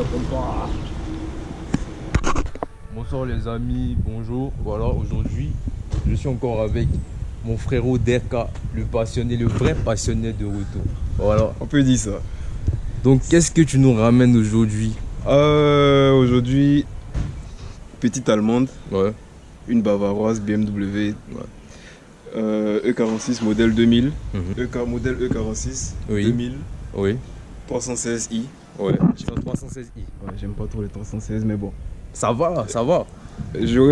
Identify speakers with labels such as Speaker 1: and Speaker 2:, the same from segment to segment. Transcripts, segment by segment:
Speaker 1: réponds pas. Bonsoir les amis, bonjour. Voilà, aujourd'hui, je suis encore avec mon frérot Derka, le passionné, le vrai passionné de retour. Voilà.
Speaker 2: On peut dire ça.
Speaker 1: Donc, qu'est-ce que tu nous ramènes aujourd'hui?
Speaker 2: Aujourd'hui, petite allemande,
Speaker 1: Ouais.
Speaker 2: une bavaroise BMW, E46 modèle 2000, modèle E46
Speaker 1: Oui.
Speaker 2: 2000,
Speaker 1: Oui.
Speaker 2: 316i.
Speaker 1: Ouais. Tu fais un 316i.
Speaker 2: Ouais, j'aime pas trop les 316, mais bon.
Speaker 1: Ça va, ça va.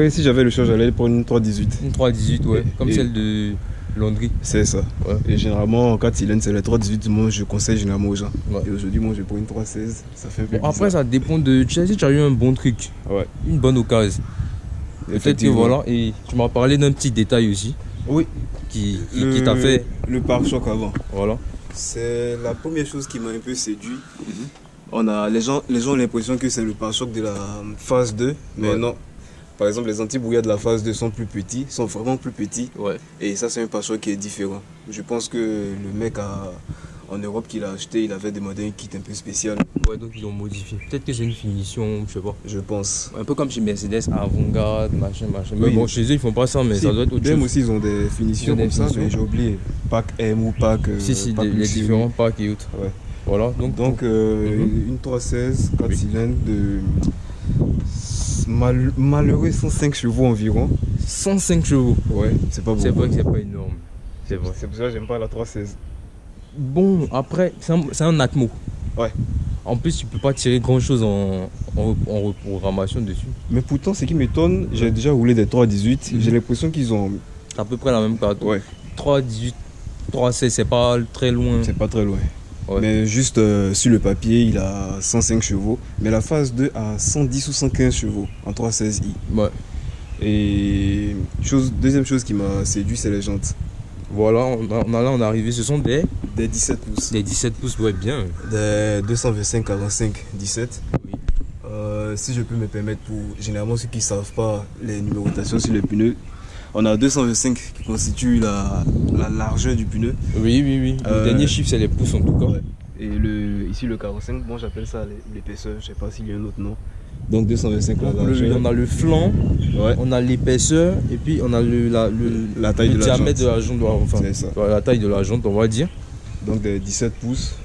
Speaker 2: Si j'avais le choix, j'allais prendre une 318.
Speaker 1: Une 318, ouais. Comme
Speaker 2: Et-
Speaker 1: celle de Landry.
Speaker 2: C'est ça.
Speaker 1: Ouais.
Speaker 2: Et généralement, en 4 cylindres, c'est les 318. Moi, je conseille généralement aux gens.
Speaker 1: Ouais.
Speaker 2: Et aujourd'hui, moi, je prends une 316. Ça fait un peu
Speaker 1: Bon, après,
Speaker 2: bizarre.
Speaker 1: ça dépend de. Tu sais, si tu as eu un bon truc,
Speaker 2: Ouais.
Speaker 1: une bonne occasion. Peut-être que
Speaker 2: Effectivement.
Speaker 1: voilà. Et tu m'as parlé d'un petit détail aussi
Speaker 2: Oui.
Speaker 1: qui t'a fait.
Speaker 2: Le pare-choc avant.
Speaker 1: Voilà.
Speaker 2: C'est la première chose qui m'a un peu séduit. Les gens ont l'impression que c'est le pare-choc de la phase 2, mais
Speaker 1: Ouais.
Speaker 2: non. Par exemple, les anti-brouillards de la phase 2 sont plus petits, sont vraiment plus petits.
Speaker 1: Ouais.
Speaker 2: Et ça, c'est un pare-choc qui est différent. Je pense que le mec en Europe qui l'a acheté, il avait demandé un kit un peu spécial,
Speaker 1: Ouais, donc ils l'ont modifié. Peut-être que c'est une finition, je sais pas.
Speaker 2: je pense.
Speaker 1: Un peu comme chez Mercedes, avant-garde, machin. Mais
Speaker 2: Oui.
Speaker 1: bon, chez eux, ils font pas ça, mais
Speaker 2: Si,
Speaker 1: ça doit être autre
Speaker 2: BM
Speaker 1: chose.
Speaker 2: aussi, ils ont des finitions
Speaker 1: Ils ont des
Speaker 2: comme ça,
Speaker 1: finitions.
Speaker 2: mais j'ai oublié. Pack M ou pack.
Speaker 1: Si,
Speaker 2: pack
Speaker 1: les
Speaker 2: Luxury.
Speaker 1: différents packs et autres.
Speaker 2: Ouais.
Speaker 1: Voilà, donc.
Speaker 2: Une 316, 4
Speaker 1: Oui.
Speaker 2: cylindres de malheureux 105 chevaux environ.
Speaker 1: 105 chevaux.
Speaker 2: Ouais, c'est pas beaucoup.
Speaker 1: C'est vrai que c'est pas énorme. C'est vrai.
Speaker 2: C'est pour ça que j'aime pas la 316.
Speaker 1: Bon, après, c'est un Atmo.
Speaker 2: Ouais.
Speaker 1: En plus, tu peux pas tirer grand chose en reprogrammation dessus.
Speaker 2: Mais pourtant, ce qui m'étonne, j'ai déjà roulé des 318. J'ai l'impression qu'ils ont.
Speaker 1: C'est à peu près la même carte.
Speaker 2: Ouais,
Speaker 1: 318, 316, c'est pas très loin.
Speaker 2: c'est pas très loin.
Speaker 1: Ouais.
Speaker 2: Mais juste sur le papier, il a 105 chevaux. Mais la phase 2 a 110 ou 115 chevaux en 316i.
Speaker 1: Ouais.
Speaker 2: Et deuxième chose qui m'a séduit, c'est les jantes.
Speaker 1: Voilà, on est arrivé. Ce sont des
Speaker 2: 17 pouces.
Speaker 1: 17 pouces, ouais, bien.
Speaker 2: Des 225 45 17.
Speaker 1: Oui.
Speaker 2: Si je peux me permettre, pour généralement ceux qui ne savent pas les numérotations sur les pneus, on a 225 qui constitue la largeur du pneu.
Speaker 1: Oui. Le dernier chiffre, c'est les pouces en tout cas.
Speaker 2: Ouais. Et ici le 45, moi j'appelle ça l'épaisseur, je sais pas s'il y a un autre nom. Donc 225 la largeur.
Speaker 1: On a le flanc,
Speaker 2: Ouais.
Speaker 1: on a l'épaisseur et puis on a
Speaker 2: La taille
Speaker 1: le
Speaker 2: de la
Speaker 1: diamètre
Speaker 2: jante.
Speaker 1: de la jante. Enfin,
Speaker 2: C'est ça.
Speaker 1: la taille de la jante, on va dire.
Speaker 2: Donc des 17 pouces.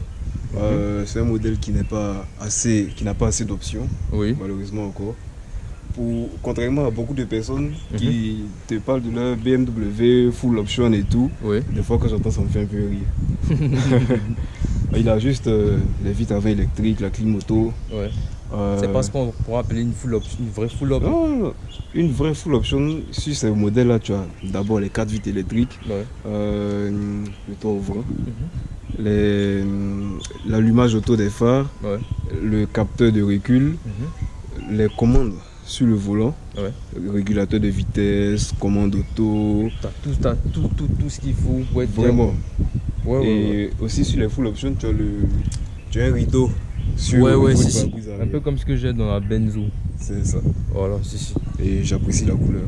Speaker 2: C'est un modèle qui n'a pas assez d'options,
Speaker 1: Oui.
Speaker 2: malheureusement encore. Contrairement à beaucoup de personnes qui te parlent de leur BMW full option et tout,
Speaker 1: Oui.
Speaker 2: des fois quand j'entends ça me fait un peu rire. Il a juste les vitres avant électriques, la clim auto.
Speaker 1: Ouais. C'est pas ce qu'on pourrait appeler une vraie full option.
Speaker 2: Non, une vraie full option, sur ces modèles-là, tu as d'abord les 4 vitres électriques,
Speaker 1: Ouais.
Speaker 2: le toit ouvrant, l'allumage auto des phares,
Speaker 1: Ouais.
Speaker 2: le capteur de recul, les commandes sur le volant,
Speaker 1: Ouais.
Speaker 2: le régulateur de vitesse, commande auto,
Speaker 1: T'as tout ce qu'il faut pour être bien.
Speaker 2: vraiment.
Speaker 1: Ouais.
Speaker 2: Et aussi sur les full options, tu as un rideau sur
Speaker 1: Ouais,
Speaker 2: le niveau
Speaker 1: si,
Speaker 2: du
Speaker 1: si.
Speaker 2: pare-brise
Speaker 1: Un
Speaker 2: arrière.
Speaker 1: peu comme ce que j'ai dans la Benzo.
Speaker 2: C'est ça.
Speaker 1: Voilà, si.
Speaker 2: Et j'apprécie la couleur.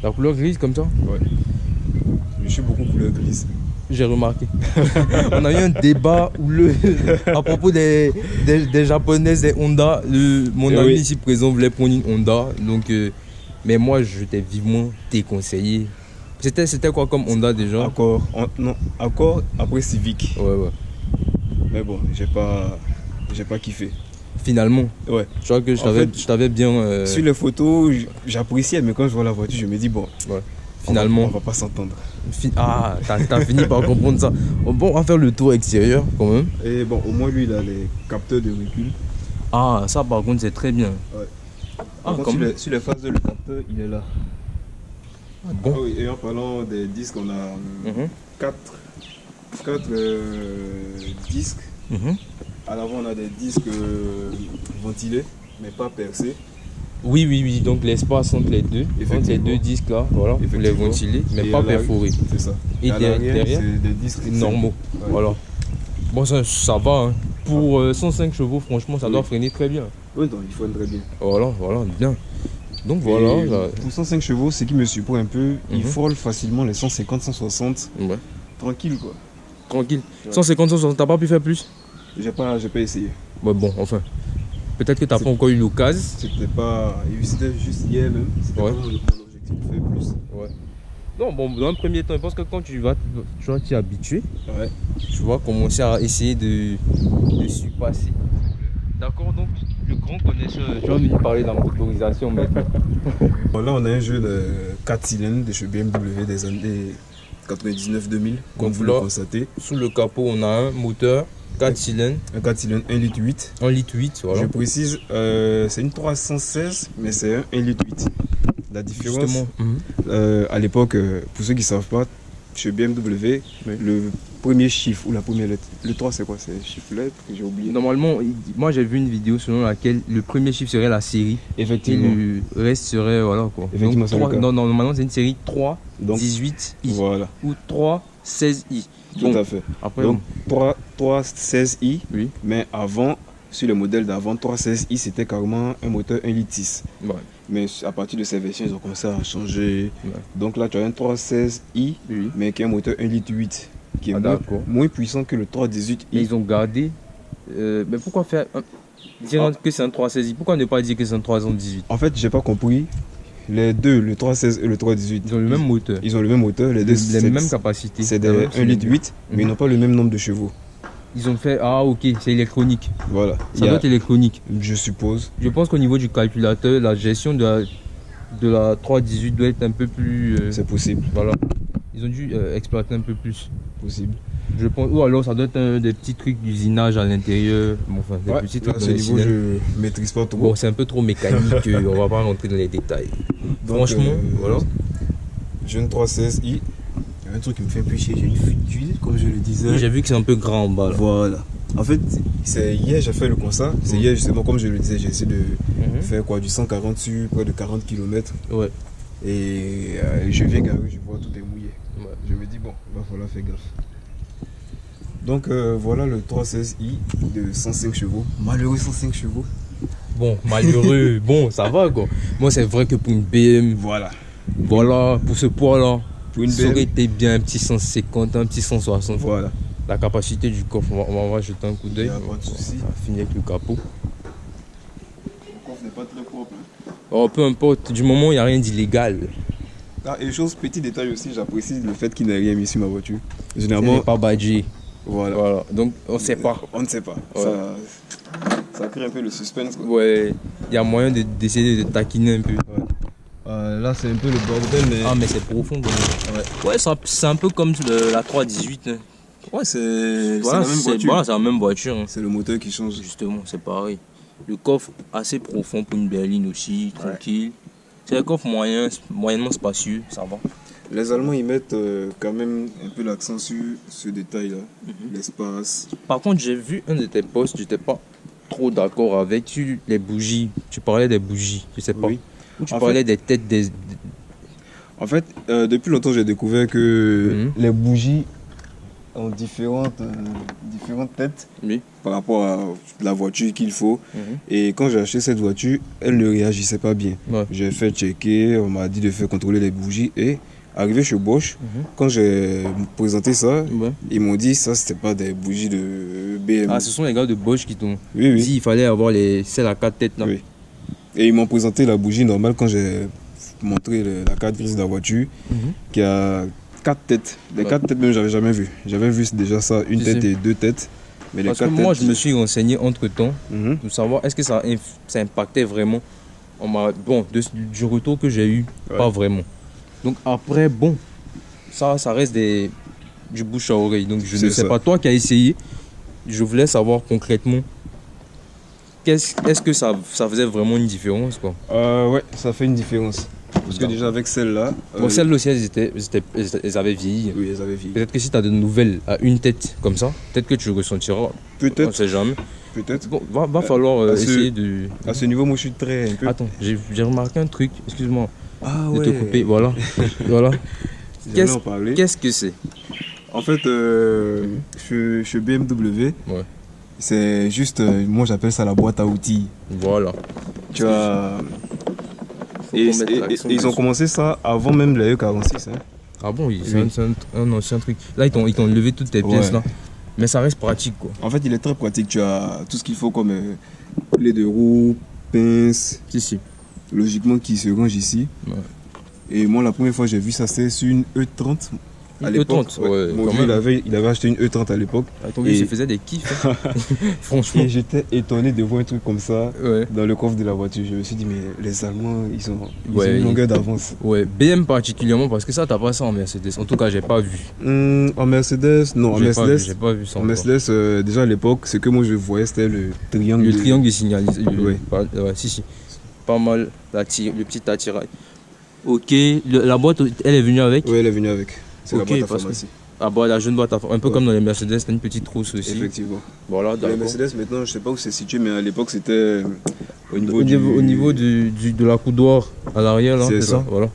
Speaker 1: La couleur grise comme ça,
Speaker 2: Ouais. Je suis beaucoup couleur grise.
Speaker 1: j'ai remarqué. On a eu un débat à propos des japonaises, des Honda. Mon
Speaker 2: Eh
Speaker 1: ami
Speaker 2: oui.
Speaker 1: ici présent voulait prendre une Honda. Donc, mais moi, je t'ai vivement déconseillé. C'était quoi comme Honda déjà?
Speaker 2: Accord après Civic.
Speaker 1: Ouais.
Speaker 2: Mais bon, j'ai pas kiffé.
Speaker 1: Finalement,
Speaker 2: Ouais.
Speaker 1: je crois que
Speaker 2: En fait,
Speaker 1: je t'avais bien.
Speaker 2: Sur les photos, j'appréciais, mais quand je vois la voiture, je me dis bon,
Speaker 1: Ouais. Finalement.
Speaker 2: on va pas s'entendre.
Speaker 1: T'as fini par comprendre ça. Bon, on va faire le tour extérieur quand même.
Speaker 2: Et bon, au moins lui, il a les capteurs de recul.
Speaker 1: Ah, ça par contre, c'est très bien.
Speaker 2: Ouais.
Speaker 1: Ah,
Speaker 2: Par contre,
Speaker 1: comme
Speaker 2: sur les phases de le capteur, il est là.
Speaker 1: bon.
Speaker 2: Ah oui, et en parlant des disques, on a
Speaker 1: Mhm.
Speaker 2: 4 disques.
Speaker 1: Mhm.
Speaker 2: À l'avant, on a des disques ventilés, mais pas percés.
Speaker 1: Oui. Donc l'espace entre les deux
Speaker 2: Effectivement.
Speaker 1: disques là, voilà, pour les
Speaker 2: Effectivement.
Speaker 1: ventiler, mais
Speaker 2: Et
Speaker 1: pas
Speaker 2: à l'arrière,
Speaker 1: perforés.
Speaker 2: C'est ça.
Speaker 1: Et
Speaker 2: à l'arrière,
Speaker 1: derrière,
Speaker 2: c'est des disques
Speaker 1: normaux.
Speaker 2: Ouais.
Speaker 1: Voilà. Bon, ça va. Hein. Pour 105 chevaux, franchement, ça doit
Speaker 2: Oui.
Speaker 1: freiner très bien.
Speaker 2: Oui, non, il faut très bien.
Speaker 1: Voilà, bien. Donc voilà.
Speaker 2: Et
Speaker 1: là-
Speaker 2: pour 105 chevaux, ce qui me surprend un peu, il
Speaker 1: Mhm.
Speaker 2: frôle facilement les 150, 160.
Speaker 1: Ouais.
Speaker 2: Tranquille quoi.
Speaker 1: Tranquille.
Speaker 2: Ouais.
Speaker 1: 150, 160, t'as pas pu faire plus?
Speaker 2: J'ai pas essayé.
Speaker 1: Ouais, bon, enfin. Peut-être que tu n'as pas encore eu l'occasion.
Speaker 2: C'était juste hier même. C'était
Speaker 1: Ouais.
Speaker 2: vraiment mon objectif de faire plus.
Speaker 1: Ouais. Non, bon, dans un premier temps, je pense que quand tu vas t'y habituer,
Speaker 2: Ouais.
Speaker 1: tu vas commencer à essayer de surpasser. D'accord, donc le grand connaisseur, tu vas venir parler de la motorisation maintenant.
Speaker 2: Bon, là, on a un jeu de 4 cylindres de chez BMW des années 99-2000, comme
Speaker 1: Donc
Speaker 2: vous
Speaker 1: là,
Speaker 2: le constatez.
Speaker 1: Sous le capot, on a un moteur 4 cylindres,
Speaker 2: Un 4 cylindres 1,8 litre.
Speaker 1: 1 litre 8, voilà.
Speaker 2: Je précise, c'est une 316, mais c'est un 1,8 litre. La différence,
Speaker 1: Justement.
Speaker 2: à l'époque, pour ceux qui ne savent pas, chez BMW,
Speaker 1: Oui.
Speaker 2: le premier chiffre ou la première lettre, le 3 c'est quoi? C'est le chiffre lettre que j'ai oublié.
Speaker 1: Normalement, moi j'ai vu une vidéo selon laquelle le premier chiffre serait la série et
Speaker 2: Effectivement.
Speaker 1: le reste serait voilà quoi.
Speaker 2: Effectivement,
Speaker 1: Donc,
Speaker 2: c'est le cas.
Speaker 1: non, normalement c'est une série 3
Speaker 2: Donc,
Speaker 1: 18i
Speaker 2: voilà,
Speaker 1: ou 3 16i.
Speaker 2: tout
Speaker 1: Bon,
Speaker 2: à fait.
Speaker 1: après,
Speaker 2: Donc 316i,
Speaker 1: oui.
Speaker 2: mais avant, sur le modèle d'avant, 316i c'était carrément un moteur 1,6 litre.
Speaker 1: Ouais.
Speaker 2: Mais à partir de ces versions, ils ont commencé à changer.
Speaker 1: Ouais.
Speaker 2: Donc là, tu as un 316i,
Speaker 1: Oui.
Speaker 2: mais qui est un moteur 1,8 litre, qui est
Speaker 1: Ah, d'accord.
Speaker 2: moins puissant que le 318i.
Speaker 1: Mais ils ont gardé. Mais pourquoi faire dire que c'est un 316i? Pourquoi ne pas dire que c'est un 318?
Speaker 2: En fait, j'ai pas compris. Les deux, le 316 et le 318,
Speaker 1: Ils ont le même moteur,
Speaker 2: ils ont le même moteur. Les deux,
Speaker 1: les mêmes capacités.
Speaker 2: c'est des
Speaker 1: la même
Speaker 2: 1,8 litre, mais ils n'ont pas le même nombre de chevaux.
Speaker 1: Ils ont fait ah ok, c'est électronique.
Speaker 2: Voilà.
Speaker 1: Ça doit être électronique.
Speaker 2: Je suppose.
Speaker 1: Je pense qu'au niveau du calculateur, la gestion de la 318 doit être un peu plus.
Speaker 2: C'est possible.
Speaker 1: Voilà. Ils ont dû exploiter un peu plus.
Speaker 2: Possible.
Speaker 1: Je pense. Ou alors ça doit être des petits trucs d'usinage à l'intérieur. Bon, enfin, des
Speaker 2: Ouais,
Speaker 1: petits
Speaker 2: là,
Speaker 1: trucs
Speaker 2: à
Speaker 1: dans
Speaker 2: ce
Speaker 1: les
Speaker 2: niveau,
Speaker 1: cylindres.
Speaker 2: je maîtrise pas trop.
Speaker 1: Bon, c'est un peu trop mécanique. On va pas rentrer dans les détails.
Speaker 2: Donc,
Speaker 1: Franchement, voilà.
Speaker 2: J'ai une 316i. Il y a un truc qui me fait plus chier, j'ai une fuite d'huile, comme je le disais.
Speaker 1: J'ai vu que c'est un peu grand en bas là.
Speaker 2: Voilà. En fait, c'est hier j'ai fait le constat. C'est hier justement, comme je le disais, j'ai essayé de faire quoi, du 140 sur près de 40 km.
Speaker 1: Ouais.
Speaker 2: Et je viens garer, je vois tout est mouillé.
Speaker 1: Ouais.
Speaker 2: Je me dis, bon, il va falloir faire gaffe. Donc voilà le 316i de 105 chevaux. Malheureux 105 chevaux.
Speaker 1: Bon, malheureux. Bon, ça va quoi. Moi, c'est vrai que pour une BM,
Speaker 2: Voilà.
Speaker 1: voilà, pour ce poids là,
Speaker 2: Pour une
Speaker 1: ça aurait
Speaker 2: BM.
Speaker 1: été bien un petit 150, un petit 160.
Speaker 2: Voilà.
Speaker 1: La capacité du coffre, on va jeter un coup d'œil.
Speaker 2: Y a pas de souci.
Speaker 1: On va finir avec le capot.
Speaker 2: Le coffre n'est pas très propre.
Speaker 1: Oh, peu importe, du moment où il n'y a rien d'illégal.
Speaker 2: Ah, et chose, petit détail aussi, j'apprécie le fait qu'il n'ait rien mis sur ma voiture.
Speaker 1: Il
Speaker 2: Généralement,
Speaker 1: n'est pas badgé.
Speaker 2: voilà.
Speaker 1: Voilà, donc on ne sait pas.
Speaker 2: On ne sait pas.
Speaker 1: Ouais.
Speaker 2: Ça crée un peu le suspense. Quoi.
Speaker 1: Ouais, il y a moyen d'essayer de taquiner un peu.
Speaker 2: Là, c'est un peu le bordel, mais.
Speaker 1: Ah, mais c'est profond quand même. Ouais, c'est un peu comme la 318. Hein.
Speaker 2: Ouais, c'est
Speaker 1: Voilà,
Speaker 2: la même voiture.
Speaker 1: voilà, c'est la même voiture. Hein.
Speaker 2: C'est le moteur qui change.
Speaker 1: Justement, c'est pareil. Le coffre assez profond pour une berline aussi, tranquille. C'est un coffre moyennement spacieux, ça va.
Speaker 2: Les Allemands, ils mettent quand même un peu l'accent sur ce détail-là. L'espace.
Speaker 1: Par contre, j'ai vu un de tes posts, j'étais pas trop d'accord avec sur les bougies. Tu parlais des bougies, je sais pas.
Speaker 2: Oui.
Speaker 1: Ou tu
Speaker 2: En
Speaker 1: parlais des têtes des.
Speaker 2: En fait, depuis longtemps, j'ai découvert que
Speaker 1: Mhm.
Speaker 2: les bougies ont différentes têtes
Speaker 1: Oui.
Speaker 2: par rapport à la voiture qu'il faut.
Speaker 1: Mhm.
Speaker 2: Et quand j'ai acheté cette voiture, elle ne réagissait pas bien.
Speaker 1: Ouais.
Speaker 2: J'ai fait checker, on m'a dit de faire contrôler les bougies. Et arrivé chez Bosch, quand j'ai présenté ça,
Speaker 1: Ouais.
Speaker 2: ils m'ont dit ça, c'était pas des bougies de BMW.
Speaker 1: Ah, ce sont les gars de Bosch qui t'ont
Speaker 2: Oui, oui.
Speaker 1: dit il fallait avoir celles à 4 têtes là.
Speaker 2: Oui. Et ils m'ont présenté la bougie normale quand j'ai montré la carte grise de la voiture,
Speaker 1: Mhm.
Speaker 2: qui a 4 têtes. Les 4 têtes même, j'avais jamais vu. J'avais vu déjà ça, une
Speaker 1: Si,
Speaker 2: tête
Speaker 1: si.
Speaker 2: et 2 têtes. Mais les
Speaker 1: Parce que
Speaker 2: 4
Speaker 1: moi,
Speaker 2: têtes.
Speaker 1: je me suis renseigné entre temps
Speaker 2: Mhm.
Speaker 1: pour savoir est-ce que ça impactait vraiment. Bon, du retour que j'ai eu,
Speaker 2: Ouais.
Speaker 1: pas vraiment. Donc après, bon, ça reste du bouche à oreille. Donc je ne
Speaker 2: C'est
Speaker 1: sais
Speaker 2: ça.
Speaker 1: pas, toi qui as essayé, je voulais savoir concrètement, est-ce que ça faisait vraiment une différence quoi.
Speaker 2: Ouais, ça fait une différence. Parce que
Speaker 1: D'accord.
Speaker 2: déjà avec celle-là.
Speaker 1: Bon, celles-là aussi, elles avaient vieilli.
Speaker 2: Oui, elles avaient vieilli.
Speaker 1: Peut-être que si tu as de nouvelles à une tête comme ça, peut-être que tu le ressentiras. On ne
Speaker 2: Peut-être,
Speaker 1: sait jamais.
Speaker 2: peut-être.
Speaker 1: Bon, va falloir
Speaker 2: à ce-
Speaker 1: essayer de.
Speaker 2: À ce niveau, moi je suis très un peu.
Speaker 1: Attends, j'ai remarqué un truc, excuse-moi
Speaker 2: Ah
Speaker 1: de te couper. Voilà. Voilà.
Speaker 2: J'allais en parler.
Speaker 1: Qu'est-ce que c'est?
Speaker 2: En fait, chez BMW,
Speaker 1: Ouais.
Speaker 2: c'est juste, moi j'appelle ça la boîte à outils.
Speaker 1: Voilà.
Speaker 2: Tu as.
Speaker 1: Faut
Speaker 2: Et,
Speaker 1: qu'on mette
Speaker 2: et-
Speaker 1: l'accent
Speaker 2: et ils ont
Speaker 1: dessus.
Speaker 2: commencé ça avant même la E46. Hein.
Speaker 1: Ah bon,
Speaker 2: Oui.
Speaker 1: c'est un ancien truc. Là, ils t'ont levé toutes tes pièces
Speaker 2: Ouais.
Speaker 1: là. Mais ça reste pratique, quoi.
Speaker 2: En fait, il est très pratique. Tu as tout ce qu'il faut comme clé de roue, pince,
Speaker 1: Si.
Speaker 2: logiquement qui se range ici.
Speaker 1: Ouais.
Speaker 2: Et moi, la première fois que j'ai vu ça, c'était sur une E30. À
Speaker 1: Une
Speaker 2: l'époque,
Speaker 1: E30, ouais,
Speaker 2: mon
Speaker 1: quand
Speaker 2: vieux,
Speaker 1: même.
Speaker 2: il avait acheté une E30 à l'époque.
Speaker 1: Ton vieux, il
Speaker 2: Et-
Speaker 1: se faisait des kiffs, hein. Franchement.
Speaker 2: Et j'étais étonné de voir un truc comme ça
Speaker 1: Ouais.
Speaker 2: dans le coffre de la voiture. Je me suis dit, mais les Allemands, ils ont
Speaker 1: Ouais,
Speaker 2: une longueur d'avance.
Speaker 1: Ouais, BM particulièrement, parce que ça, t'as pas ça en Mercedes. En tout cas, j'ai pas vu.
Speaker 2: En Mercedes, non, en
Speaker 1: J'ai pas vu,
Speaker 2: Mercedes,
Speaker 1: j'ai pas vu ça.
Speaker 2: en
Speaker 1: encore.
Speaker 2: Mercedes déjà à l'époque, ce que moi je voyais, c'était le triangle.
Speaker 1: Le
Speaker 2: de-
Speaker 1: triangle est signalisé.
Speaker 2: Ouais.
Speaker 1: Ouais, si. Pas mal. Le petit attirail. Ok, la boîte, elle est venue avec.
Speaker 2: Oui, elle est venue avec. C'est
Speaker 1: Ok,
Speaker 2: la boîte à
Speaker 1: parce que-
Speaker 2: pharmacie.
Speaker 1: Ah bah, la jeune boîte, un peu
Speaker 2: Ouais.
Speaker 1: comme dans les Mercedes, t'as une petite trousse aussi.
Speaker 2: Effectivement.
Speaker 1: Voilà,
Speaker 2: Les
Speaker 1: d'accord.
Speaker 2: Mercedes, maintenant, je sais pas où c'est situé, mais à l'époque, c'était au niveau
Speaker 1: Au niveau de la coudoir à l'arrière, là,
Speaker 2: C'est
Speaker 1: c'est
Speaker 2: ça.
Speaker 1: ça. Voilà.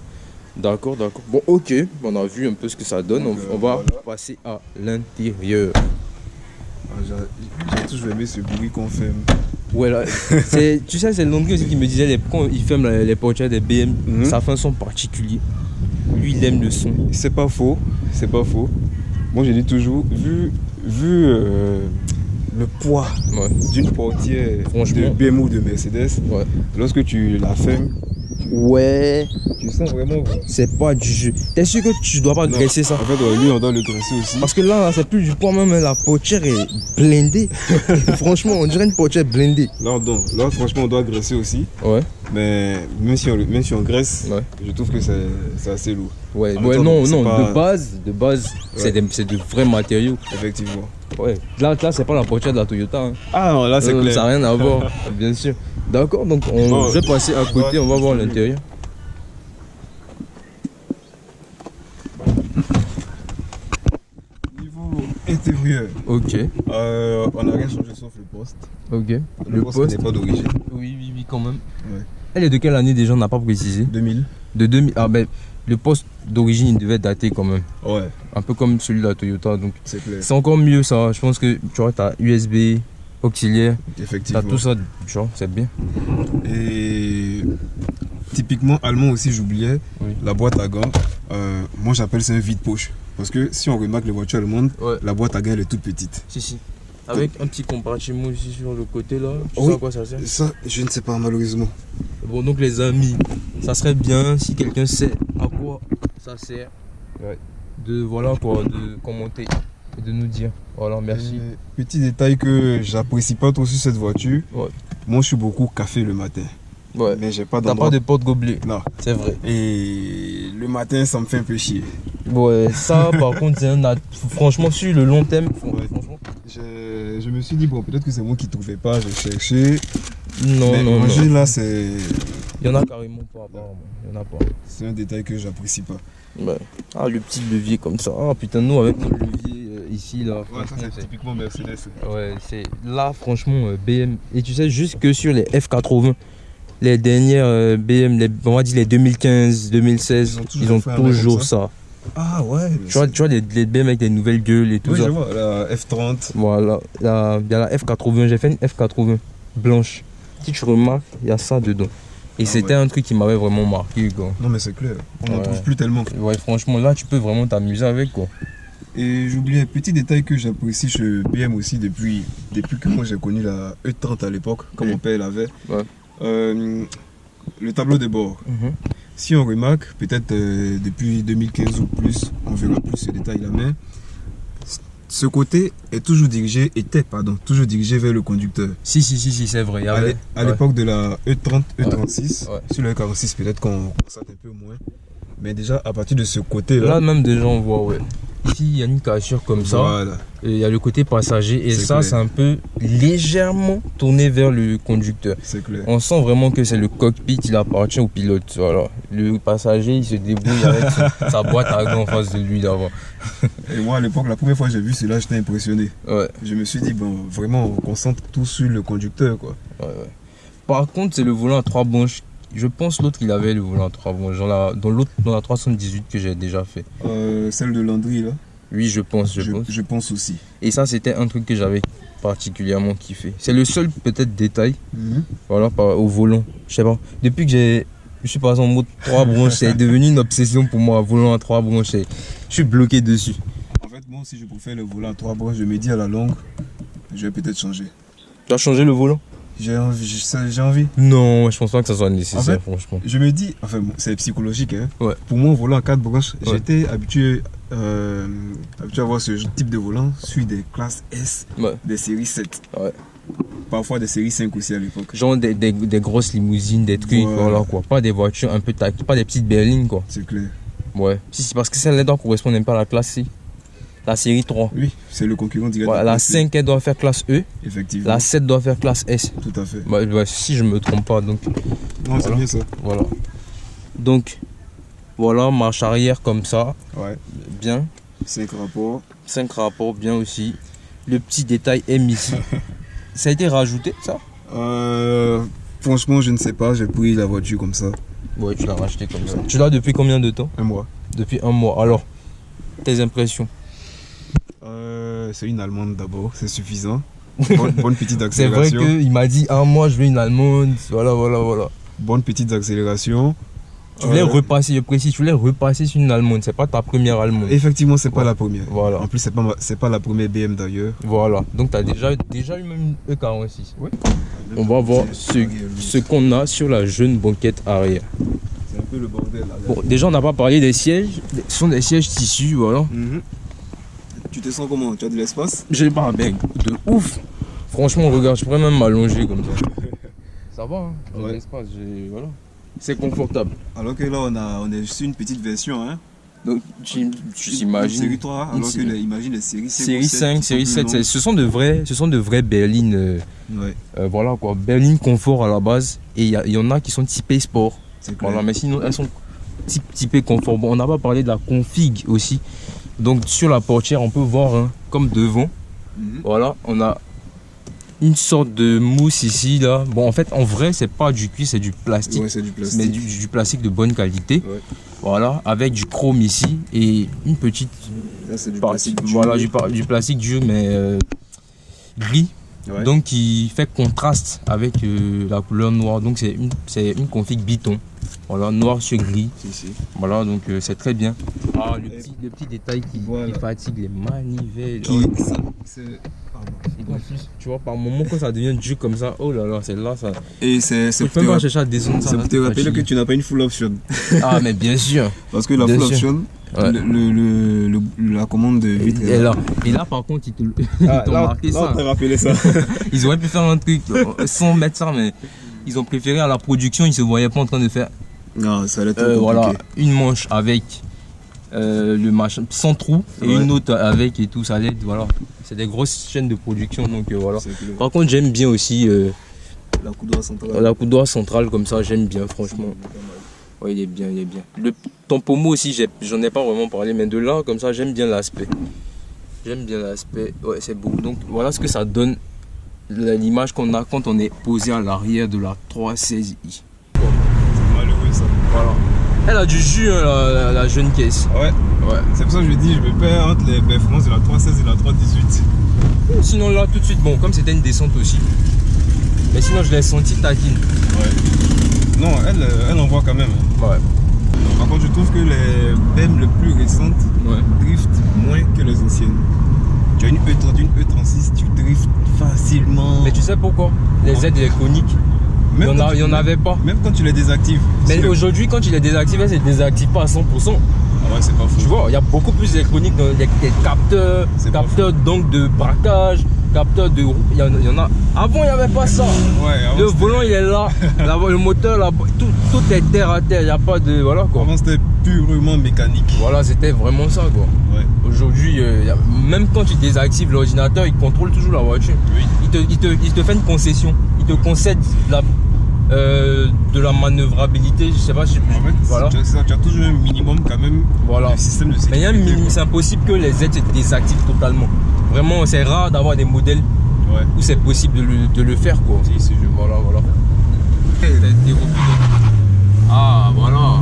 Speaker 1: D'accord. Bon, ok, on a vu un peu ce que ça donne.
Speaker 2: Donc,
Speaker 1: On va
Speaker 2: voilà.
Speaker 1: passer à l'intérieur.
Speaker 2: Ah, j'ai toujours aimé ce bruit qu'on fait.
Speaker 1: Ouais, là, tu sais, c'est Landry aussi qui me disait quand il ferme les portières des BM,
Speaker 2: Mhm.
Speaker 1: ça fait un son particulier. Lui, il aime le son.
Speaker 2: C'est pas faux, c'est pas faux. Moi, je dis toujours, vu le poids
Speaker 1: Ouais.
Speaker 2: d'une portière
Speaker 1: Franchement.
Speaker 2: de BMW ou de Mercedes,
Speaker 1: Ouais.
Speaker 2: lorsque tu la fermes,
Speaker 1: Ouais.
Speaker 2: tu sens vraiment.
Speaker 1: C'est pas du jeu. T'es sûr que tu dois pas
Speaker 2: Non.
Speaker 1: graisser ça?
Speaker 2: En fait, lui, on doit le graisser aussi.
Speaker 1: Parce que là, c'est plus du poids même, hein, la portière est blindée. Franchement, on dirait une portière blindée.
Speaker 2: Là, franchement, on doit graisser aussi.
Speaker 1: Ouais.
Speaker 2: Mais même si on graisse,
Speaker 1: Ouais.
Speaker 2: je trouve que c'est assez lourd.
Speaker 1: Ouais,
Speaker 2: En même temps,
Speaker 1: non,
Speaker 2: c'est pas-
Speaker 1: de base, c'est de vrais matériaux.
Speaker 2: Effectivement.
Speaker 1: Ouais. Là, c'est pas la portière de la Toyota. Hein.
Speaker 2: Ah non, là, c'est clair.
Speaker 1: Ça n'a rien à voir, bien sûr. D'accord, donc
Speaker 2: Bon,
Speaker 1: je vais passer à côté, on va voir l'intérieur.
Speaker 2: Niveau intérieur,
Speaker 1: Ok,
Speaker 2: on n'a rien changé sauf le poste.
Speaker 1: ok.
Speaker 2: Le poste n'est pas d'origine.
Speaker 1: Oui, quand même.
Speaker 2: Ouais.
Speaker 1: Elle est de quelle année déjà, on n'a pas précisé?
Speaker 2: 2000.
Speaker 1: De 2000. Ah ben, le poste d'origine, il devait dater quand même.
Speaker 2: Ouais,
Speaker 1: Un peu comme celui de la Toyota. Donc,
Speaker 2: c'est clair.
Speaker 1: c'est encore mieux ça. Je pense que tu vois, t'as USB, auxiliaire,
Speaker 2: Effectivement.
Speaker 1: t'as tout ça. Tu vois, c'est bien.
Speaker 2: Et typiquement allemand aussi, j'oubliais,
Speaker 1: Oui.
Speaker 2: la boîte à gants, moi j'appelle ça un vide-poche. Parce que si on remarque les voitures allemandes,
Speaker 1: Ouais.
Speaker 2: la boîte à gants elle est toute petite.
Speaker 1: Si. Avec un petit compartiment ici sur le côté là. Tu
Speaker 2: Oui.
Speaker 1: sais à quoi ça sert?
Speaker 2: Ça, je ne sais pas malheureusement.
Speaker 1: Bon, donc les amis, ça serait bien si quelqu'un sait à quoi ça sert.
Speaker 2: Ouais.
Speaker 1: De commenter et de nous dire. Voilà, merci.
Speaker 2: Petit détail que j'apprécie pas trop sur cette voiture,
Speaker 1: Ouais.
Speaker 2: moi je suis beaucoup café le matin.
Speaker 1: Ouais.
Speaker 2: Mais j'ai pas
Speaker 1: T'as
Speaker 2: d'endroit.
Speaker 1: pas de porte-gobelet.
Speaker 2: Non.
Speaker 1: C'est vrai.
Speaker 2: Et le matin, ça me fait un peu chier.
Speaker 1: Ouais, ça par contre, franchement, sur le long terme, franchement.
Speaker 2: Je me suis dit, bon, peut-être que c'est moi qui trouvais pas, j'ai cherché.
Speaker 1: Non,
Speaker 2: mais
Speaker 1: non.
Speaker 2: manger là, c'est
Speaker 1: Il y en a carrément pas, apparemment. Il y en a pas.
Speaker 2: un détail que j'apprécie pas.
Speaker 1: Ouais. Ah, le petit levier comme ça. Ah, putain, nous, avec notre levier ici, là. franchement, c'est-
Speaker 2: typiquement Mercedes.
Speaker 1: Ouais, c'est là franchement BM. Et tu sais, juste que sur les F80, les dernières BM, on va dire les 2015, 2016, ils ont
Speaker 2: fait un bail
Speaker 1: toujours
Speaker 2: comme
Speaker 1: ça.
Speaker 2: Ah ouais.
Speaker 1: Tu vois les BM avec des nouvelles gueules et tout
Speaker 2: Oui,
Speaker 1: ça.
Speaker 2: je vois, la F30.
Speaker 1: Voilà, il y a la F80, j'ai fait une F80 blanche. Si tu remarques, il y a ça dedans. Et c'était un truc qui m'avait vraiment marqué, quoi.
Speaker 2: Non, mais c'est clair. On n'en
Speaker 1: Ouais.
Speaker 2: trouve plus tellement.
Speaker 1: Ouais, franchement, là, tu peux vraiment t'amuser avec, quoi.
Speaker 2: Et j'oubliais un petit détail que j'apprécie chez BM aussi depuis que moi j'ai connu la E30 à l'époque, quand mon père l'avait.
Speaker 1: Ouais.
Speaker 2: Le tableau de bord. Si on remarque, peut-être depuis 2015 ou plus, on verra plus ce détail-là, mais ce côté était toujours dirigé vers le conducteur.
Speaker 1: Si, c'est vrai. il y avait-
Speaker 2: À l'époque de la E30, E36,
Speaker 1: Ouais.
Speaker 2: sur la E46 peut-être qu'on constate un peu moins. Mais déjà à partir de ce côté-là,
Speaker 1: Là, même déjà, on voit, ouais. Ici, il y a une cassure comme ça.
Speaker 2: voilà.
Speaker 1: Et il y a le côté passager. Et
Speaker 2: C'est
Speaker 1: ça,
Speaker 2: clair.
Speaker 1: c'est un peu légèrement tourné vers le conducteur.
Speaker 2: C'est clair.
Speaker 1: On sent vraiment que c'est le cockpit, il appartient au pilote. Voilà. Le passager, il se débrouille avec sa boîte à gants en face de lui d'avant.
Speaker 2: Et moi à l'époque, la première fois que j'ai vu cela, j'étais impressionné.
Speaker 1: Ouais.
Speaker 2: Je me suis dit, bon, vraiment, on concentre tout sur le conducteur, quoi.
Speaker 1: Par contre, c'est le volant à 3 branches. Je pense l'autre, il avait le volant à 3 branches. Dans la 318 que j'ai déjà fait.
Speaker 2: Celle de Landry, là,
Speaker 1: Oui, je pense.
Speaker 2: je pense aussi.
Speaker 1: Et ça, c'était un truc que j'avais particulièrement kiffé. C'est le seul peut-être détail. Voilà, au volant. Je sais pas. Depuis que je suis passé en mode 3 branches, c'est devenu une obsession pour moi. Volant à 3 branches, je suis bloqué dessus.
Speaker 2: En fait, moi aussi, je préfère le volant à 3 bras. Je me dis à la longue, je vais peut-être changer.
Speaker 1: Tu as changé le volant?
Speaker 2: J'ai envie.
Speaker 1: Non, je pense pas que ça soit nécessaire,
Speaker 2: En fait,
Speaker 1: franchement.
Speaker 2: Je me dis, enfin, bon, c'est psychologique. Hein.
Speaker 1: Ouais.
Speaker 2: Pour moi, un volant à 4 branches,
Speaker 1: Ouais.
Speaker 2: j'étais habitué à voir ce type de volant sur des classes S,
Speaker 1: Ouais.
Speaker 2: des séries 7.
Speaker 1: Ouais.
Speaker 2: Parfois des séries 5 aussi à l'époque.
Speaker 1: Genre des grosses limousines, des trucs,
Speaker 2: Ouais.
Speaker 1: voilà quoi. Pas des voitures un peu tac, pas des petites berlines quoi.
Speaker 2: C'est clair.
Speaker 1: Ouais. Si c'est parce que celle-là doit correspondre un peu à la classe C. La série 3.
Speaker 2: Oui, c'est le concurrent direct.
Speaker 1: Voilà,
Speaker 2: de
Speaker 1: la
Speaker 2: classe C.
Speaker 1: 5 elle doit faire classe E.
Speaker 2: Effectivement.
Speaker 1: La 7 doit faire classe S.
Speaker 2: Tout à fait.
Speaker 1: Si je me trompe pas, donc
Speaker 2: Non, c'est
Speaker 1: Voilà.
Speaker 2: bien ça.
Speaker 1: voilà. Donc voilà, marche arrière comme ça,
Speaker 2: Ouais.
Speaker 1: bien.
Speaker 2: 5 rapports.
Speaker 1: 5 rapports, bien aussi. Le petit détail M ici. Ça a été rajouté ça?
Speaker 2: Franchement, je ne sais pas. J'ai pris la voiture comme ça.
Speaker 1: Ouais, tu l'as racheté comme ça. Tu l'as depuis combien de temps?
Speaker 2: Un mois.
Speaker 1: Depuis un mois. Alors, tes impressions?
Speaker 2: C'est une allemande d'abord. C'est suffisant. Bonne petite
Speaker 1: C'est vrai
Speaker 2: accélération.
Speaker 1: qu'il m'a dit un mois je veux une allemande. Voilà.
Speaker 2: Bonne petite accélération.
Speaker 1: Tu voulais repasser, je précise, tu voulais repasser sur une allemande. C'est pas ta première allemande.
Speaker 2: Effectivement, c'est pas
Speaker 1: Ouais.
Speaker 2: la première.
Speaker 1: Voilà.
Speaker 2: En plus, c'est pas la première BM d'ailleurs.
Speaker 1: Voilà. Donc tu as déjà eu même une E46.
Speaker 2: Ouais.
Speaker 1: On va voir ce qu'on a sur la jeune banquette arrière.
Speaker 2: C'est un peu le bordel là.
Speaker 1: Bon, déjà on n'a pas parlé des sièges. Ce sont des sièges tissus, voilà.
Speaker 2: Mhm. Tu te sens comment? Tu as de l'espace?
Speaker 1: J'ai pas un bec de ouf. Franchement, regarde, je pourrais même m'allonger comme ça. Ça va, hein. J'ai
Speaker 2: Ouais.
Speaker 1: de l'espace, voilà. C'est confortable.
Speaker 2: Alors que là, on est sur une petite version. Hein.
Speaker 1: Donc tu
Speaker 2: Une
Speaker 1: t'imagines.
Speaker 2: série 3, alors
Speaker 1: une
Speaker 2: que
Speaker 1: série-
Speaker 2: imagine les séries 5,
Speaker 1: Série 5, série 7, ce sont de vraies berlines.
Speaker 2: Ouais,
Speaker 1: Voilà quoi, berlines confort à la base. Et il y en a qui sont typées sport.
Speaker 2: c'est clair.
Speaker 1: Voilà, mais sinon elles sont typées confort. Bon, on n'a pas parlé de la config aussi. Donc sur la portière, on peut voir hein, comme devant.
Speaker 2: Mhm.
Speaker 1: Voilà, on a une sorte de mousse ici là. Bon, en fait, en vrai, c'est pas du cuir, c'est du plastique.
Speaker 2: Ouais, c'est du plastique.
Speaker 1: Mais du plastique de bonne qualité.
Speaker 2: Ouais.
Speaker 1: Voilà, avec du chrome ici et une petite
Speaker 2: Là, c'est du
Speaker 1: partie.
Speaker 2: plastique.
Speaker 1: Voilà, du plastique dur mais gris.
Speaker 2: Ouais.
Speaker 1: Donc qui fait contraste avec la couleur noire. Donc c'est une config biton. Voilà, noir sur gris.
Speaker 2: Si, si.
Speaker 1: Voilà, donc c'est très bien. Ah, le petit détail qui
Speaker 2: Voilà.
Speaker 1: fatigue les manivelles.
Speaker 2: Qui,
Speaker 1: Oh,
Speaker 2: ça, c'est... pardon.
Speaker 1: en plus, tu vois, par moment quand ça devient dur comme ça, oh là là, c'est là ça.
Speaker 2: Et c'est
Speaker 1: Tu
Speaker 2: pour
Speaker 1: peux
Speaker 2: te
Speaker 1: pas
Speaker 2: rap-
Speaker 1: chercher à descendre ça.
Speaker 2: c'est pour te rappeler que tu n'as pas une full option.
Speaker 1: Ah, mais bien sûr.
Speaker 2: Parce que la
Speaker 1: Bien
Speaker 2: full
Speaker 1: sûr.
Speaker 2: option,
Speaker 1: Ouais.
Speaker 2: la commande de vitre.
Speaker 1: Et là, par contre, ils t'ont marqué ça.
Speaker 2: on t'a rappelé ça.
Speaker 1: Ils auraient pu faire un truc sans mettre ça, mais ils ont préféré à la production, ils se voyaient pas en train de faire
Speaker 2: Non, ça allait être compliqué.
Speaker 1: voilà, une manche avec le machin sans trou et
Speaker 2: Ouais.
Speaker 1: une autre avec et tout, ça allait être, voilà. C'est des grosses chaînes de production, donc voilà.
Speaker 2: C'est clair.
Speaker 1: Par contre, j'aime bien aussi
Speaker 2: La coudoir centrale.
Speaker 1: la coudoir centrale comme ça, j'aime bien, franchement. Ouais, il est bien, il est bien. Le tampomo aussi, j'en ai pas vraiment parlé, mais de là, comme ça, j'aime bien l'aspect. J'aime bien l'aspect, ouais, c'est beau. Donc voilà ce que ça donne, l'image qu'on a quand on est posé à l'arrière de la 316i.
Speaker 2: C'est malheureux ça.
Speaker 1: Voilà. Elle a du jus, hein, la jeune caisse.
Speaker 2: Ouais.
Speaker 1: Ouais.
Speaker 2: C'est pour ça que je dis, je me perds entre les performances de la 316 et la 318.
Speaker 1: Sinon là, tout de suite, bon, comme c'était une descente aussi. Mais sinon, je l'ai senti taquine.
Speaker 2: Ouais. Non, elle envoie quand même. Hein.
Speaker 1: Ouais.
Speaker 2: Par contre, je trouve que les BM les plus récentes
Speaker 1: Ouais.
Speaker 2: driftent moins que les anciennes. Tu as une E30, une E36, tu driftes facilement.
Speaker 1: Mais tu sais pourquoi? Les aides électroniques, il
Speaker 2: Même quand
Speaker 1: n'y en
Speaker 2: tu-
Speaker 1: avait pas.
Speaker 2: Même quand tu les désactives.
Speaker 1: Mais
Speaker 2: si le-
Speaker 1: aujourd'hui, quand il est désactivé, c'est désactive pas à 100%.
Speaker 2: Ah ouais, c'est pas fou.
Speaker 1: Tu vois, il y a beaucoup plus d'électronique dans les capteurs,
Speaker 2: C'est pas
Speaker 1: capteurs donc de braquage, capteurs de roue. Il y en a. Avant, il n'y avait pas ça.
Speaker 2: Ouais, avant,
Speaker 1: Le
Speaker 2: c'était-
Speaker 1: volant, il est là. Le moteur, là, tout est terre à terre. Il n'y a pas de. Voilà quoi.
Speaker 2: Avant, c'était purement mécanique.
Speaker 1: Voilà, c'était vraiment ça quoi.
Speaker 2: Ouais.
Speaker 1: Aujourd'hui, même quand tu désactives l'ordinateur, il contrôle toujours la voiture.
Speaker 2: Oui.
Speaker 1: Il te fait une concession. Il te concède de la manœuvrabilité. Je sais pas si.
Speaker 2: En fait,
Speaker 1: Voilà.
Speaker 2: tu as toujours un minimum quand même
Speaker 1: Voilà.
Speaker 2: de système de sécurité.
Speaker 1: Mais il y a un minimum,
Speaker 2: quoi.
Speaker 1: c'est impossible que les aides se désactivent totalement. Vraiment, c'est rare d'avoir des modèles
Speaker 2: Ouais.
Speaker 1: où c'est possible de le faire quoi.
Speaker 2: Si, si, je vois.
Speaker 1: Voilà. Ah, voilà.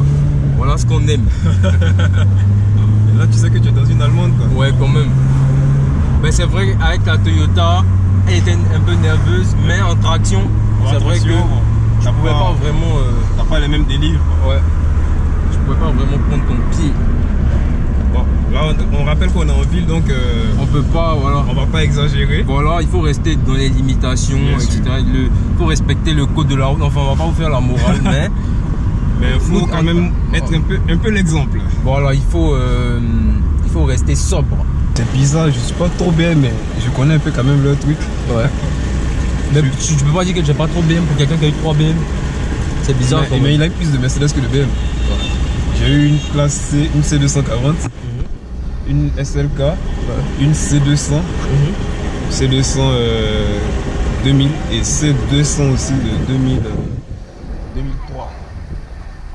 Speaker 1: Voilà ce qu'on aime.
Speaker 2: Et là, tu sais que tu es dans une allemande, quoi.
Speaker 1: Ouais, quand même. Mais c'est vrai qu'avec la Toyota, elle était un peu nerveuse, mais en traction, c'est vrai que
Speaker 2: tu
Speaker 1: je pouvais pas vraiment.
Speaker 2: T'as pas les mêmes délires.
Speaker 1: Ouais. Je pouvais pas vraiment prendre ton pied.
Speaker 2: Bon, Là, on rappelle qu'on est en ville, donc
Speaker 1: On peut pas, voilà.
Speaker 2: on va pas exagérer.
Speaker 1: Voilà, il faut rester dans les limitations,
Speaker 2: Bien
Speaker 1: etc.
Speaker 2: sûr.
Speaker 1: Il faut respecter le code de la route. Enfin, on va pas vous faire la morale, mais
Speaker 2: Mais il faut quand même être un peu l'exemple.
Speaker 1: voilà, il faut rester sobre.
Speaker 2: C'est bizarre, je suis pas trop bien, mais je connais un peu quand même le truc.
Speaker 1: Ouais. Mais tu peux pas dire que j'ai pas trop BM pour quelqu'un qui a eu 3 BM. C'est bizarre.
Speaker 2: Mais il a eu plus de Mercedes que de BM. J'ai eu une classe C, une C240, une SLK, une C200, C200 2000 et C200 aussi de 2003.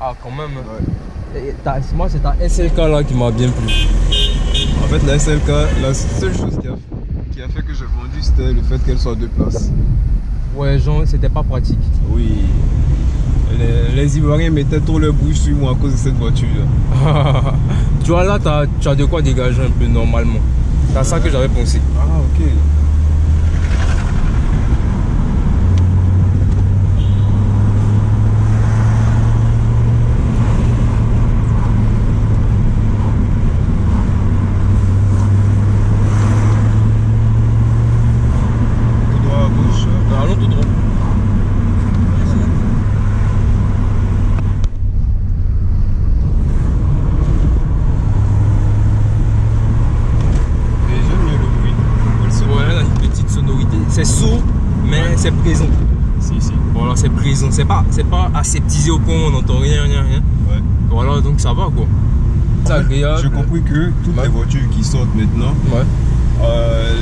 Speaker 1: Ah, quand même. Ouais. Moi, c'est ta SLK là qui m'a bien plu.
Speaker 2: En fait, la SLK, la seule chose qui a fait que j'ai vendu, c'était le fait qu'elle soit à 2 places.
Speaker 1: Ouais, genre, c'était pas pratique.
Speaker 2: Oui. Les Ivoiriens mettaient trop leur bouche sur moi à cause de cette voiture.
Speaker 1: Tu vois, là, tu as de quoi dégager un peu normalement. C'est ça que j'avais pensé.
Speaker 2: Ah, ok. Tout droit à gauche.
Speaker 1: Allons tout droit.
Speaker 2: Et j'aime bien le bruit.
Speaker 1: Ouais, là, une petite sonorité. C'est sourd, mais c'est présent.
Speaker 2: Si.
Speaker 1: Voilà, c'est présent. C'est pas aseptisé au point où on n'entend rien.
Speaker 2: Ouais.
Speaker 1: Voilà, donc ça va quoi. C'est agréable.
Speaker 2: J'ai compris que toutes
Speaker 1: Ouais.
Speaker 2: les voitures qui sortent maintenant,
Speaker 1: Ouais.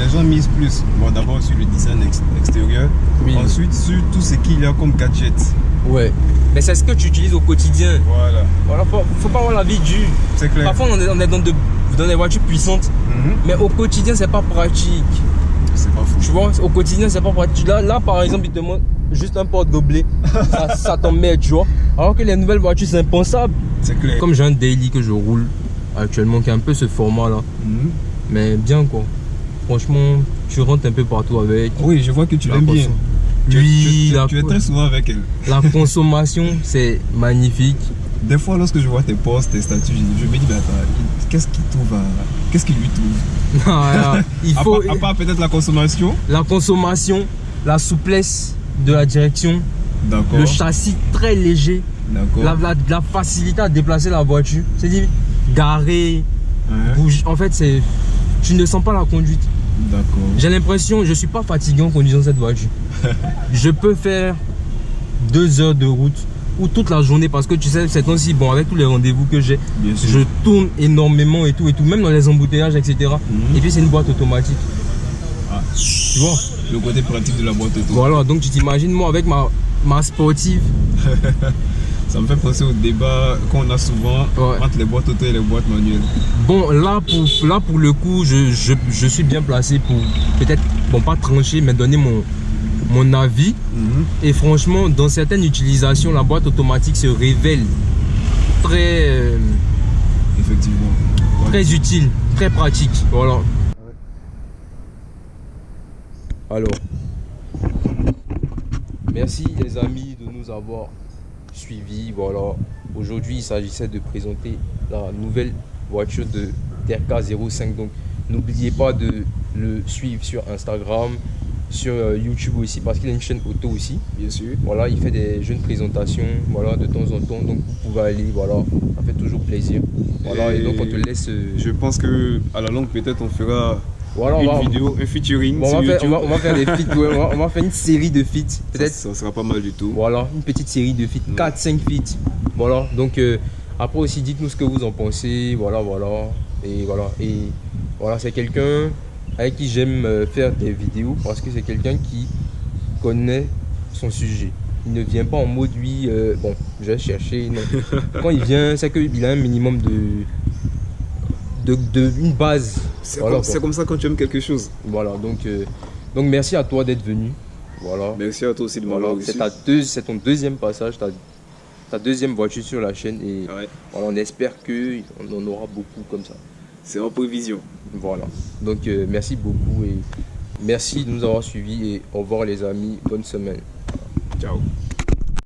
Speaker 2: les gens misent plus. Bon, d'abord sur le design extérieur,
Speaker 1: Oui.
Speaker 2: ensuite sur tout ce qu'il y a comme gadgets.
Speaker 1: Ouais. Mais c'est ce que tu utilises au quotidien.
Speaker 2: Voilà,
Speaker 1: Voilà, faut pas avoir la vie dure.
Speaker 2: c'est clair.
Speaker 1: Parfois, on est dans des voitures puissantes,
Speaker 2: Mhm.
Speaker 1: mais au quotidien, c'est pas pratique.
Speaker 2: C'est pas fou.
Speaker 1: Tu vois, au quotidien, c'est pas pratique. Là, par exemple, il te montre juste un porte-gobelet. ça t'emmerde, tu vois. Alors que les nouvelles voitures, c'est impensable.
Speaker 2: C'est clair.
Speaker 1: Comme j'ai un daily que je roule actuellement, qui est un peu ce format-là.
Speaker 2: Mhm.
Speaker 1: Mais bien, quoi. Franchement, tu rentres un peu partout avec.
Speaker 2: Oui, je vois que tu l'aimes bien.
Speaker 1: Oui,
Speaker 2: Tu es très souvent avec elle.
Speaker 1: la consommation, c'est magnifique.
Speaker 2: Des fois, lorsque je vois tes posts, tes statuts, je me dis, mais attends, qu'est-ce qu'il lui trouve
Speaker 1: Voilà. Il
Speaker 2: À
Speaker 1: faut
Speaker 2: part- à part peut-être la consommation.
Speaker 1: la consommation, la souplesse de la direction,
Speaker 2: D'accord.
Speaker 1: le châssis très léger,
Speaker 2: D'accord.
Speaker 1: la facilité à déplacer la voiture. C'est dit, garer,
Speaker 2: Hein?
Speaker 1: bouger. En fait, tu ne sens pas la conduite.
Speaker 2: D'accord.
Speaker 1: J'ai l'impression, je suis pas fatigué en conduisant cette voiture. Je peux faire 2 heures de route ou toute la journée parce que tu sais, c'est aussi bon avec tous les rendez-vous que j'ai.
Speaker 2: Bien sûr.
Speaker 1: Je tourne énormément et tout, même dans les embouteillages, etc.
Speaker 2: Mhm.
Speaker 1: Et puis c'est une boîte automatique.
Speaker 2: Ah,
Speaker 1: Tu vois?
Speaker 2: le côté pratique de la boîte auto.
Speaker 1: Voilà, donc tu t'imagines moi avec ma sportive.
Speaker 2: Ça me fait penser au débat qu'on a souvent
Speaker 1: Ouais.
Speaker 2: entre les boîtes auto et les boîtes manuelles.
Speaker 1: Bon, là pour le coup, je suis bien placé pour peut-être, bon pas trancher, mais donner mon avis.
Speaker 2: Mhm.
Speaker 1: Et franchement, dans certaines utilisations, la boîte automatique se révèle très,
Speaker 2: Effectivement. Ouais.
Speaker 1: très utile, très pratique. Voilà. Alors, merci les amis de nous avoir suivis. Voilà. Aujourd'hui, il s'agissait de présenter la nouvelle voiture de TRK05. Donc, n'oubliez pas de le suivre sur Instagram, sur YouTube aussi, parce qu'il a une chaîne auto aussi.
Speaker 2: Bien sûr.
Speaker 1: Voilà, il fait des jeunes présentations, voilà, de temps en temps. Donc, vous pouvez aller, voilà, ça fait toujours plaisir. Voilà, et donc on te laisse.
Speaker 2: Je pense que à la longue, peut-être on fera
Speaker 1: Voilà,
Speaker 2: une vidéo, un featuring
Speaker 1: bon,
Speaker 2: sur YouTube.
Speaker 1: on va faire des feats, ouais, on va faire une série de feats, peut-être.
Speaker 2: Ça sera pas mal du tout.
Speaker 1: Voilà, une petite série de feats, 4-5 feats. Voilà, donc après aussi, dites-nous ce que vous en pensez. Voilà. Et voilà, c'est quelqu'un avec qui j'aime faire des vidéos parce que c'est quelqu'un qui connaît son sujet. Il ne vient pas en mode lui, bon, je vais chercher. Non. Quand il vient, c'est qu'il a un minimum une base.
Speaker 2: C'est
Speaker 1: Voilà,
Speaker 2: comme, comme ça quand tu aimes quelque chose.
Speaker 1: Voilà, donc merci à toi d'être venu. Voilà.
Speaker 2: Merci à toi aussi de m'avoir
Speaker 1: Voilà,
Speaker 2: reçu.
Speaker 1: c'est ton deuxième passage, ta deuxième voiture sur la chaîne et
Speaker 2: Ouais.
Speaker 1: voilà, on espère qu'on en aura beaucoup comme ça.
Speaker 2: C'est en prévision.
Speaker 1: Voilà. Donc merci beaucoup et merci de nous avoir suivis et au revoir les amis. Bonne semaine.
Speaker 2: Ciao.